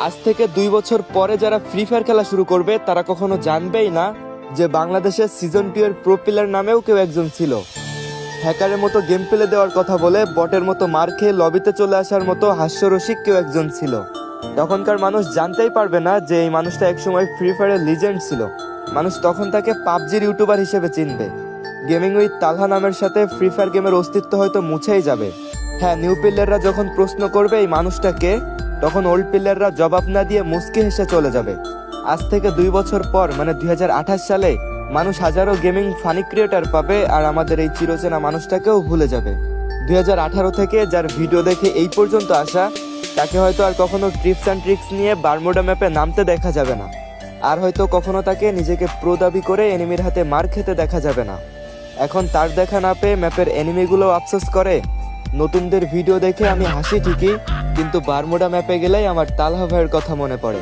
আজ থেকে 2 বছর পরে যারা ফ্রি ফায়ার খেলা শুরু করবে তারা কখনো জানবেই না যে বাংলাদেশের সিজন 2 এর প্রো প্লেয়ার নামেও কেউ একজন ছিল। হ্যাকারের মতো গেম প্লে দেওয়ার কথা বলে বটের মতো মার খেয়ে লবিতে চলে আসার মতো হাস্যরসিক কেউ একজন ছিল। তখনকার মানুষ জানতেই পারবে না যে এই মানুষটা একসময় ফ্রি ফায়ারের লিজেন্ড ছিল। মানুষ তখন তাকে পাবজির ইউটিউবার হিসেবে চিনবে। গেমিং উইথ তালহা নামের সাথে ফ্রি ফায়ার গেমের অস্তিত্ব হয়তো মুছেই যাবে। হ্যাঁ, নিউ প্লেয়াররা যখন প্রশ্ন করবে এই মানুষটাকে, তখন ওল্ড প্লেয়াররা জবাব না দিয়ে মুচকি হেসে চলে যাবে। আজ থেকে 2 বছর পর মানে 2028 সালে মানুষ হাজারো গেমিং ফানি ক্রিয়েটার পাবে আর আমাদের এই চিরচেনা মানুষটাকেও ভুলে যাবে। 2018 থেকে যার ভিডিও দেখে এই পর্যন্ত আসা, তাকে হয়তো আর কখনো ট্রিপস অ্যান্ড ট্রিক্স নিয়ে বারমুডা ম্যাপে নামতে দেখা যাবে না। আর হয়তো কখনো তাকে নিজেকে প্রো দাবি করে এনিমির হাতে মার খেতে দেখা যাবে না। এখন তার দেখা না পেয়ে ম্যাপের এনিমিগুলো আফসোস করে। নতুনদের ভিডিও দেখে আমি হাসি ঠিকই, কিন্তু বারমুডা ম্যাপে গেলেই আমার তালহা ভাইয়ের কথা মনে পড়ে।